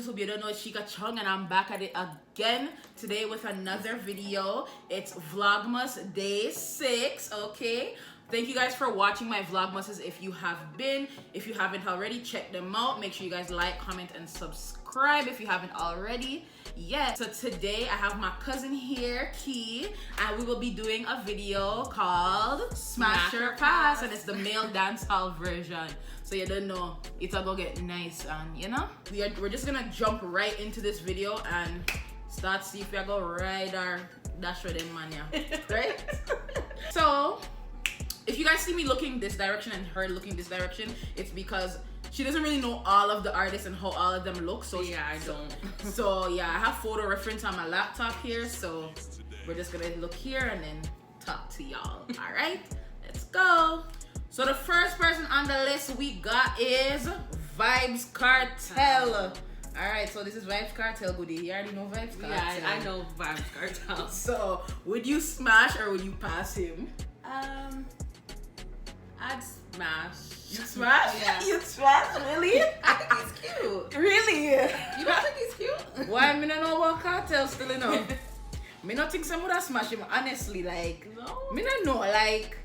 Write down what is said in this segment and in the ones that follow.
YouTube, you don't know, it's Shickaa Chung, and I'm back at it again today with another video. It's Vlogmas Day 6, okay? Thank you guys for watching my Vlogmasses. If you haven't already, check them out. Make sure you guys like, comment, and subscribe if you haven't already. Yes, so today I have my cousin here, Key, and we will be doing a video called Smash or Pass, and it's the male dancehall version. So you don't know, it's gonna get nice, and you know, we're just gonna jump right into this video and start see if we go ride or dash with them, man, yeah. Right? So if you guys see me looking this direction and her looking this direction, it's because she doesn't really know all of the artists and how all of them look. So yeah, I don't. So yeah, I have photo reference on my laptop here. So we're just gonna look here and then talk to y'all. All right, let's go. So the first person on the list we got is Vybz Kartel. All right, so this is Vybz Kartel. Goody, you already know Vybz Kartel. Yeah, I know Vybz Kartel. So would you smash or would you pass him? I'd smash. You smash? Yeah. You smash? Really? I think he's cute. Really? You don't think he's cute? Why me not know about Kartel still, you know? Me not think someone would smash him, honestly, like. No? Me not know, like.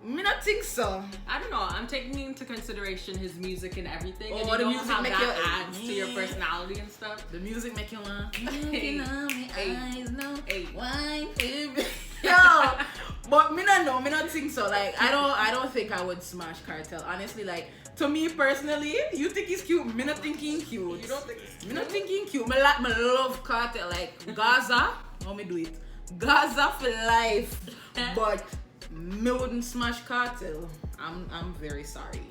Me not think so. I don't know. I'm taking into consideration his music and everything. Oh, and you the know music how make that you adds to your personality and stuff. The music make you want. Hey. Eyes, no. Hey. Wine, baby. Yo, but me not know. Me not think so. Like I don't think I would smash Kartel. Honestly, like to me personally, you think he's cute. Me not thinking cute. You don't think he's cute? Me not thinking cute. Me love Kartel. Like Gaza. How me do it? Gaza for life. But me wouldn't smash Kartel. I'm very sorry.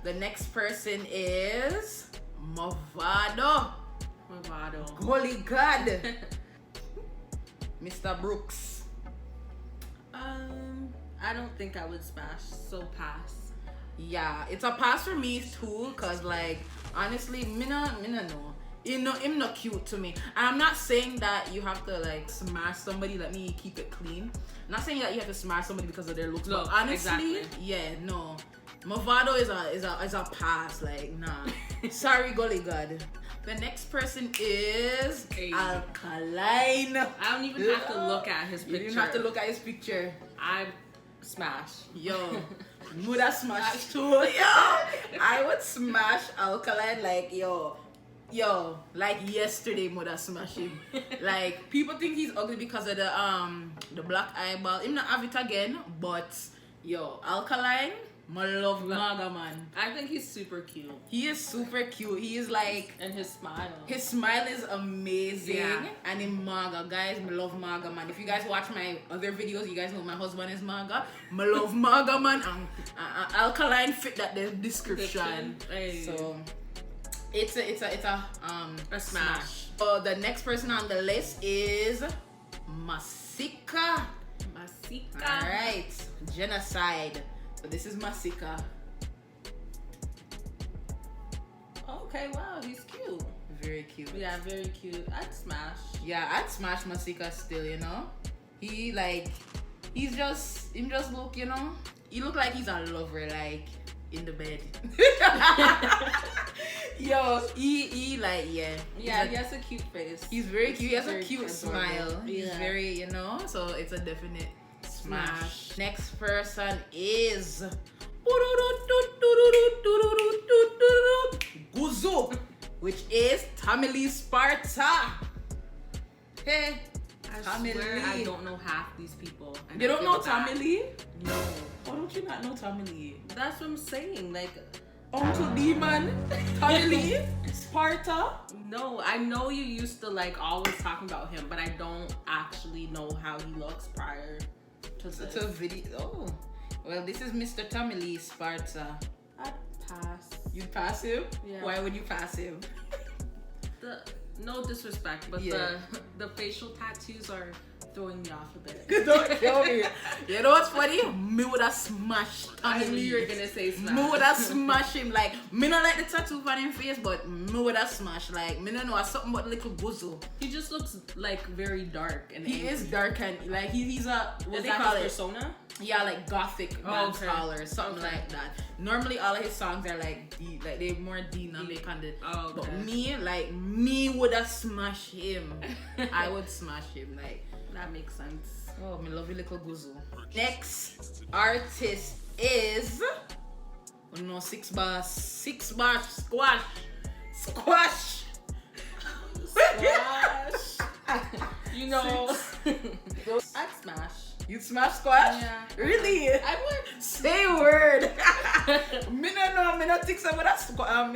The next person is Mavado. Holy God. Mr. Brooks. I don't think I would smash, so pass. Yeah, it's a pass for me too, cause like honestly, me no know. You know, him not cute to me. And I'm not saying that you have to like smash somebody. Let me keep it clean. I'm not saying that you have to smash somebody because of their looks. No, but honestly, exactly. Yeah, no. Mavado is a pass. Like nah. Sorry, golly God. The next person is Alkaline. I don't even have to look at his picture. You didn't have to look at his picture. I smash. Yo, would smash too. Yo, I would smash Alkaline like yo, like yesterday would smash him. Like people think he's ugly because of the black eyeball. Him not have it again, but yo, Alkaline, my love Maga man. I think he's super cute. He is super cute. He is like, and his smile. His smile is amazing. Yeah. And in Maga, guys, I love Maga man. If you guys watch my other videos, you guys know my husband is Maga. I love Maga man, and Alkaline fit that description. Hey. So it's a smash. So the next person on the list is Masickaa. Masickaa. All right, Genocide. So this is Masickaa. Okay, wow, he's cute. Very cute. Yeah, very cute. I'd smash. Yeah, I'd smash Masickaa still, you know. He just look, you know. He look like he's a lover, like in the bed. Yo, he like yeah. Yeah, he has a cute face. He's very cute. He has a cute adorable. smile. He's Yeah. very, you know. So it's a definite smash. Next person is Guzo, which is Tamili Sparta. Hey, I swear I don't know half these people. You don't know Tamili? No. Why don't you not know Tamili? That's what I'm saying. Like, Uncle Demon, Tamili, Sparta. no, I know you used to like always talking about him, but I don't actually know how he looks prior to this. It's a video. Oh, well, this is Mr. Tamili Sparta. I'd pass. You'd pass him? Yeah. Why would you pass him? No disrespect, but Yeah. the facial tattoos are throwing me off a bit. Don't kill me. You know what's funny? Me would have smashed I Tamili. knew you were gonna say smash. Me would have smashed him. Like, me not like the tattoo on his face, but me would have smashed. Like, me don't know something about little Guzo. He just looks like very dark and He angry. is dark and like he's a what Is they that call his it? persona? Yeah, like gothic dancehall or something like that. Normally, all of his songs are like they're more dynamic and but me would have smashed him. I would smash him. Like that makes sense. Oh, my lovely little guzu. Next artist is six bar squash. You know, I'd smash. You'd smash squash? Yeah. Really? I would. Say a word. Me not think so. Me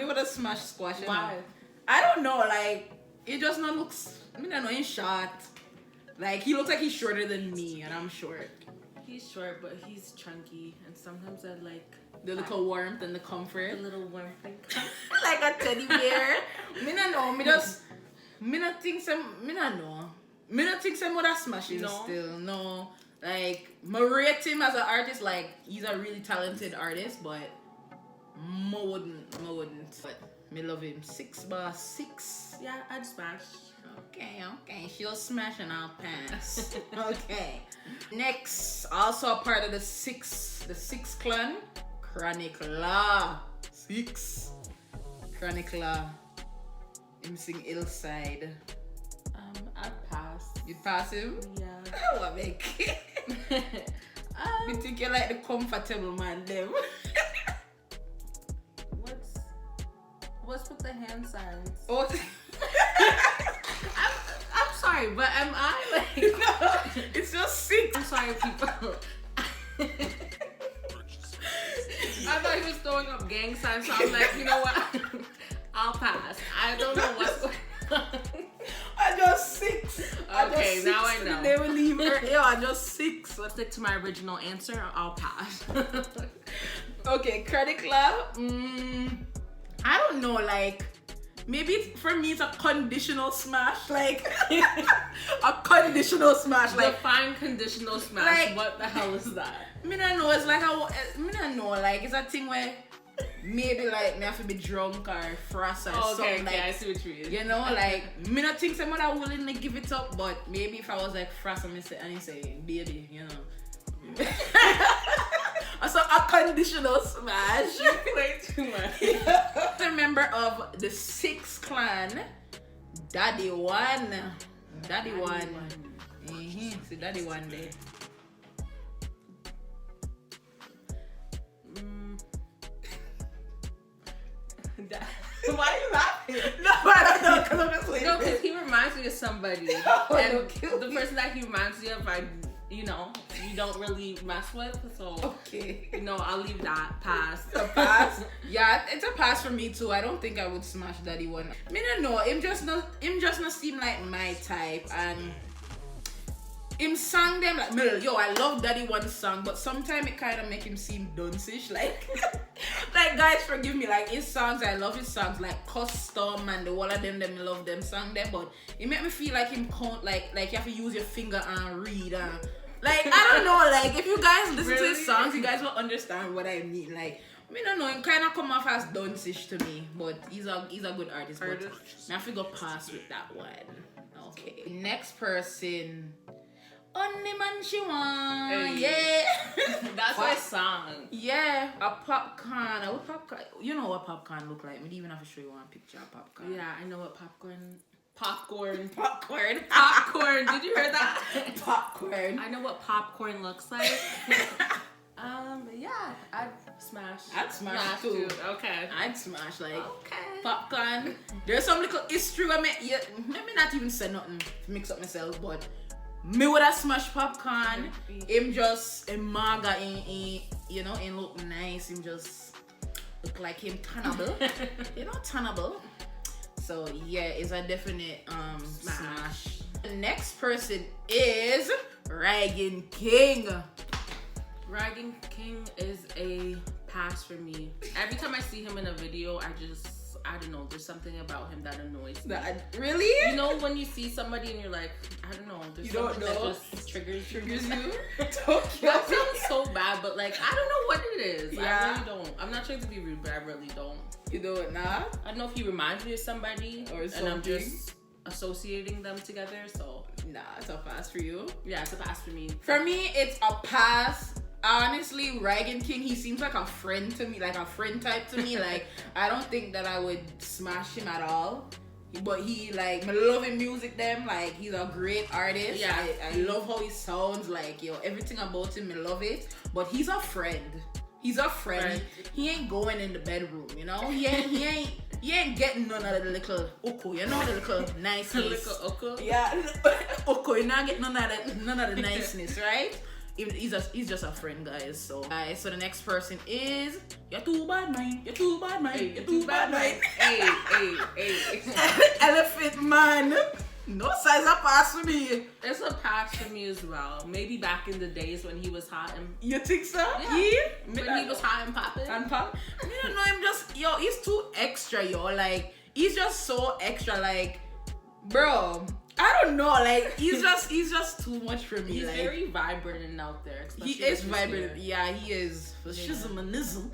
would have smashed squash. Why? I don't know. Like it just not looks. Me don't know. He's short. Like he looks like he's shorter than me, and I'm short. He's short, but he's chunky, and sometimes I like the little warmth and the comfort. The little warmth and like a teddy bear. Me not know. Me not think some. Me not know. Me not think some would have smashed him still. No. Like, I rate him as an artist, like, he's a really talented artist, but I wouldn't. But me love him. 6 bar 6. Yeah, I'd smash. Okay. She'll smash and I'll pass. Okay. Next, also a part of the six clan, Chronic Law. 6. Chronic Law. Him sing Hillside. I'd pass. You'd pass him? Yeah. What make it? You think you're like the comfortable man, them? What's with the hand signs? Oh, I'm sorry, but am I like? No, it's just 6. I'm sorry, people. I thought he was throwing up gang signs, so I'm like, you know what? I'll pass. I don't know what's going on. I just 6. Okay, now I know. They will leave her. Yeah, I just 6. Let's stick to my original answer. I'll pass. Okay, Chronic Law. I don't know. Like, maybe for me it's a conditional smash. Like a conditional smash. Like define conditional smash. Like, what the hell is that? Me don't know. It's like me don't know. Like it's a thing where. Maybe like me have to be drunk or frost or something. Okay, like, I see what you mean. You know, like me not think someone are willing to give it up, but maybe if I was like frost and he say, baby, you know. So a conditional smash. You play too much. The member of the 6 clan, Daddy One. Daddy One. See Daddy One there. Why are you laughing? No, I don't know, because I'm just No, because he reminds me of somebody. And the person that he reminds me of, you don't really mess with. So, okay. I'll leave that. Pass. A pass? Yeah, it's a pass for me too. I don't think I would smash Daddy One. Me don't know. Him just not seem like my type. And him sang them like, I love Daddy One's song, but sometimes it kind of make him seem dunce-ish. Like, like guys, forgive me. Like his songs, I love his songs like Custom and the all of them. Them love them song them, but it make me feel like him can't like you have to use your finger and read. Like I don't know. Like if you guys listen to his songs, you guys will understand what I mean. Like. I don't know, it kind of come off as dunce-ish to me, but he's a good artist. But I have to go pass with that one. Okay. Next person. Only man she want. Hey. Yeah. That's my song. Yeah. A popcorn. What popcorn? You know what popcorn look like. We didn't even have to show you one picture of popcorn. Yeah, I know what popcorn. Popcorn. Did you hear that? Popcorn. I know what popcorn looks like. Yeah, I'd smash. I'd smash too. Okay. I'd smash popcorn. There's some little history where me not even say nothing to mix up myself, but me would have smashed popcorn. Him just a maga in look nice. Him just look like him tannable. Tannable. So yeah, it's a definite smash. The next person is Ragging King. Ragging King is a pass for me. Every time I see him in a video, I don't know, there's something about him that annoys me. Really? You know when you see somebody and you're like, I don't know, there's something that just triggers you? That sounds so bad, but like, I don't know what it is. Yeah. I really don't. I'm not trying to be rude, but I really don't. You know it now? I don't know if he reminds me of somebody or something. And I'm just associating them together, so. Nah, it's a pass for you. Yeah, it's a pass for me. For me, it's a pass. honestly, Wahgwaaaaan King, he seems like a friend to me, like a friend type to me. Like, I don't think that I would smash him at all. But he, like, I love his music, them. Like, he's a great artist. Yeah. I love how he sounds. Like, yo, everything about him, I love it. But he's a friend. He's a friend. He ain't going in the bedroom, you know? He ain't getting none of the little uko, you know, the little niceness. Little uko? Yeah, uko, you're not getting none of the niceness, right? He's just a friend, guys. So the next person is you're too bad, man. You're too bad, man. You're too bad, man. Hey. Elephant man. No size up pass for me. It's a pass for me as well. Maybe back in the days when he was hot and... You think so? Yeah. When he was hot and popping. I don't know him. Just yo, he's too extra, yo. Like he's just so extra. Like, bro. I don't know, like he's just too much for me. He's like, very vibrant and out there. He is vibrant. Yeah, he is. For shizzamanism.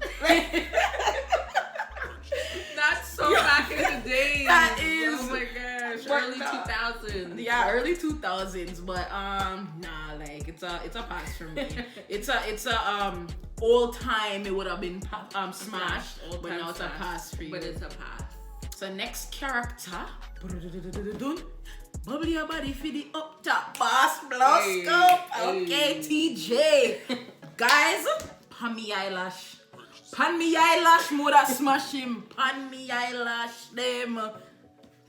That's so back in the days. That is. Oh my gosh, early 2000s. Yeah, early 2000s. But nah, like it's a pass for me. it's a old time. It would have been smashed, but now it's a pass for you. But it's a pass. So next character. Bubble your body for the up top boss blow scope. Okay, TJ. Guys, pan me eyelash. Pan me eyelash, mother smash him. Pan me eyelash, them.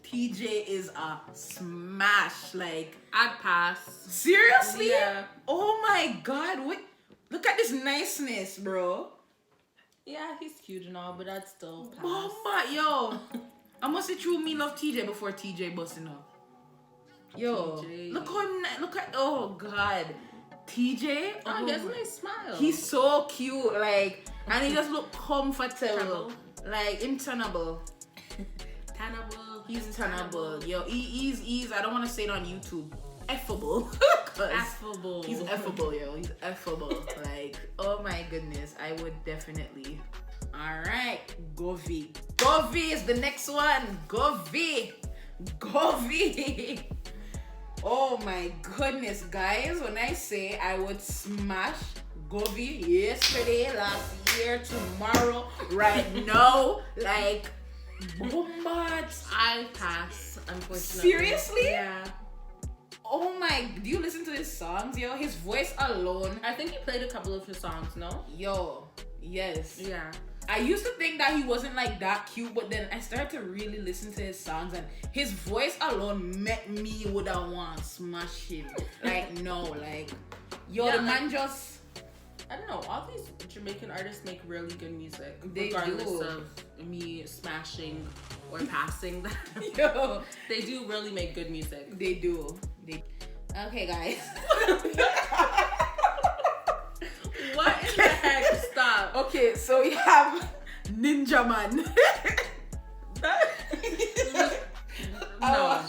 TJ is a smash. Like, I'd pass. Seriously? Yeah. Oh my god. Wait, look at this niceness, bro. Yeah, he's cute and all, but I'd still pass. Mama, yo. I must say true me love TJ before TJ busting up. Yo, TJ. look at, oh god, TJ. Oh, he has a nice smile. He's so cute, like, and he just look comfortable, like tannable. Tannable. He's tannable. Yo, he's. I don't want to say it on YouTube. Effable. Affable. He's effable, yo. He's effable. Like, oh my goodness, I would definitely. All right, Govy. Govy is the next one. Govy. Oh my goodness, guys. When I say I would smash Govy yesterday, last year, tomorrow, right now, like, bombats. I pass, unfortunately. Seriously? Yeah. Oh my, do you listen to his songs, yo? His voice alone. I think he played a couple of his songs, no? Yo, yes. Yeah. I used to think that he wasn't like that cute, but then I started to really listen to his songs, and his voice alone met me would I want to smash him. Like, no, like, yo, yeah, the man just... I don't know, all these Jamaican artists make really good music. They regardless do. of me smashing or passing them. Yo, they do really make good music. They do. Okay, guys. What in the heck? Stop. Okay, so we have Ninja Man. No.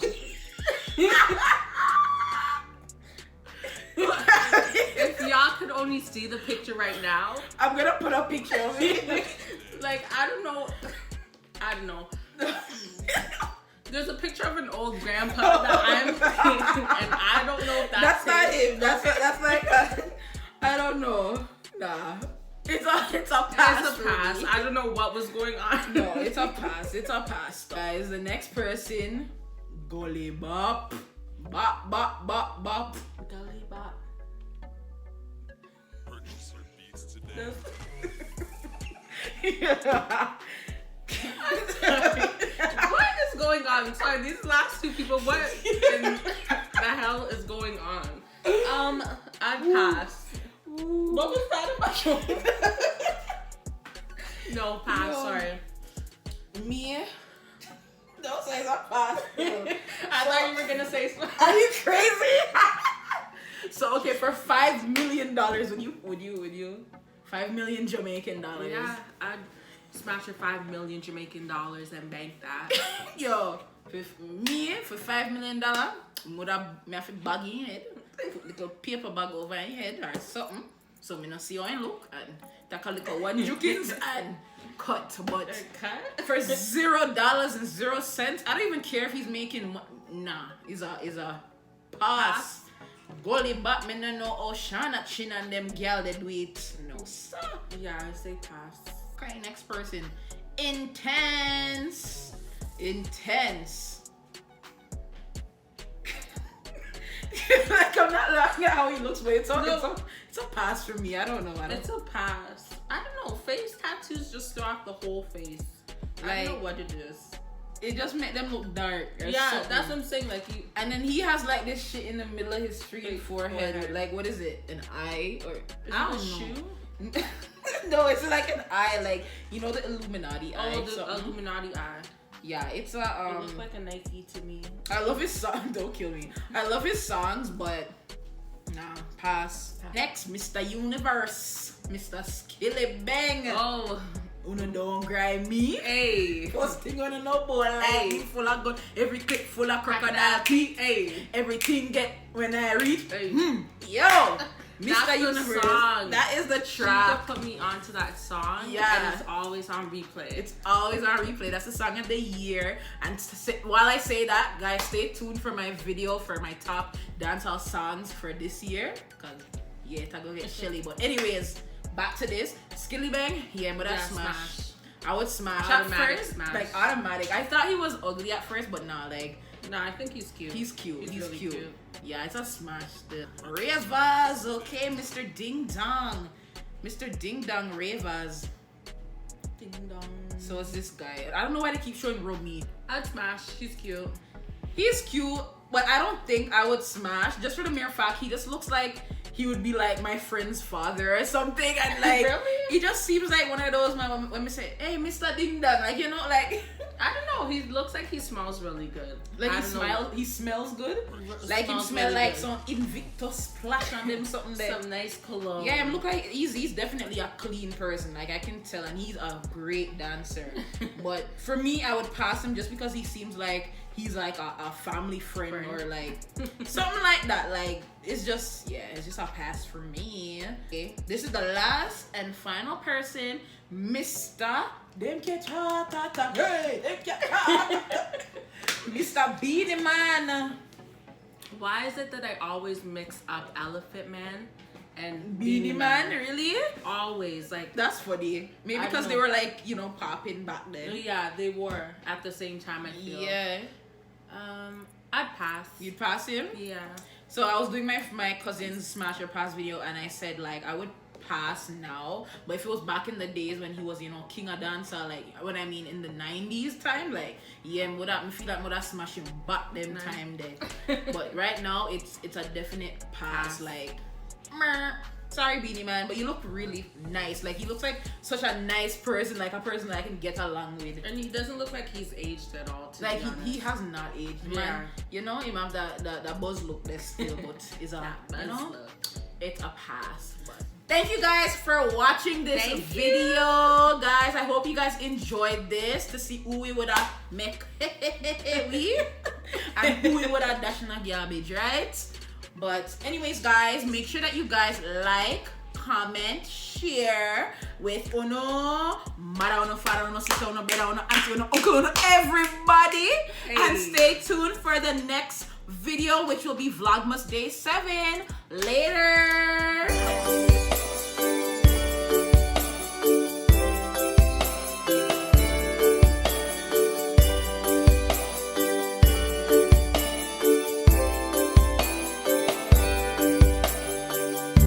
If y'all could only see the picture right now. I'm gonna put a picture of it. Like, I don't know. There's a picture of an old grandpa that I'm thinking, and I don't know if that's not him. That's like I don't know. Nah. It's a pass. It's a pass. I don't know what was going on. No, it's a pass. It's a pass. Guys, the next person, Gully Bop. Bop, bop, bop, bop. Gully Bop. What is going on? I'm sorry, these last two people, what in the hell is going on? I'd pass. What was that about? No, pass, No. sorry. Me? Don't say it's a pass. I thought you were gonna say something. Are you crazy? So okay, for $5 million, would you? 5 million Jamaican dollars. Yeah, I'd smash your 5 million Jamaican dollars and bank that. Yo, for $5 million, would have to bag in your head, put little paper bag over your head or something, so me not see how I look, and take a little one jukins and cut. But for $0.00, I don't even care if he's making. Nah, is a pass. Gully back, me no know how Shana Chin and them girl they do it. No, sir. Yeah, I say pass. Okay, next person. Intense. Intense. Like, I'm not laughing at how he looks, but it's a pass for me. I don't know. It's a pass. I don't know. Face tattoos just throw off the whole face. I Like, don't know what it is. it just make them look dark. Or Yeah, something. that's what I'm saying. Like you. And then he has like this shit in the middle of his straight Like, forehead. forehead. Like, what is it? An eye? Or I don't know. shoe. No, it's like an eye, like, you know, the Illuminati eye. Oh, the something. Illuminati eye. Yeah, it's a It looks like a Nike to me. I love his song. Don't kill me. I love his songs, but nah, pass. Next, Mr. Universe, Mr. Skilly Bang. Oh, Uno don't grind me. hey. First thing on the no boy, like Hey. me full of gun, every clip full of crocodile teeth. Hey. Everything get when I read. Hey. Yo, That's Mr. the Universe. song. That is the She track. put me onto that song. Yeah. And it's always on replay. It's always on replay. That's the song of the year. And while I say that, guys, stay tuned for my video for my top dancehall songs for this year. Cause yeah, it's gonna get shelly. But anyways, back to this. Skilly Bang, yeah, but that's smash. I would smash Automatic at first. smash. Like automatic. I thought he was ugly at first, but nah, like No, I think he's cute. he's cute. He's really cute. Yeah, it's a smash still. Ravas, okay, Mr. Ding Dong. Mr. Ding Dong Ravas. Ding dong. So it's this guy. I don't know why they keep showing Romy. I'd smash. He's cute. He's cute, but I don't think I would smash. Just for the mere fact, he just looks like he would be like my friend's father or something. And like, Really? he just seems like one of those when we say, "Hey, Mr. Ding Dong," like, you know, like I don't know. He looks like he smells really good. like I he don't know. smells. He smells good. Like he Smells smell really like good. some Invictus splash on them, something there. Some nice cologne. Yeah, him look like he's definitely a clean person. Like I can tell, and he's a great dancer. But for me, I would pass him just because he seems like he's like a family friend or like something like that. Like it's just it's just a pass for me. Okay, this is the last and final person, Mr. Them catch hey, them catch Mr. Beanie Man. Why is it that I always mix up Elephant Man and Beanie Man, really? Always, like That's funny. Maybe I because don't they know. were like, you know, popping back then. yeah, they were at the same time. I feel. Yeah. I'd pass. You'd pass him? Yeah. So I was doing my cousin's smash or pass video, and I said like I would pass now, but if it was back in the days when he was, you know, king of dancer, like when I mean in the 90s time, like yeah, me feel like would smash him back them Nice. time there. But right now it's a definite pass. Like meh. Sorry, Beanie Man, but you look really nice. Like he looks like such a nice person, like a person that I can get along with. And he doesn't look like he's aged at all. To Like be honest. he has not aged, man. Yeah. You know, him have that buzz look there still, but it's a you know, it's a pass. But thank you guys for watching this video, guys. I hope you guys enjoyed this to see who we would have make we and who we would have dash in a garbage, right? But anyways, guys, make sure that you guys like, comment, share with uno, mother, uno, father, uno, sister, uno, brother, uno, auntie, uno, uncle, uno, everybody. Hey. And stay tuned for the next video, which will be Vlogmas Day 7. Later.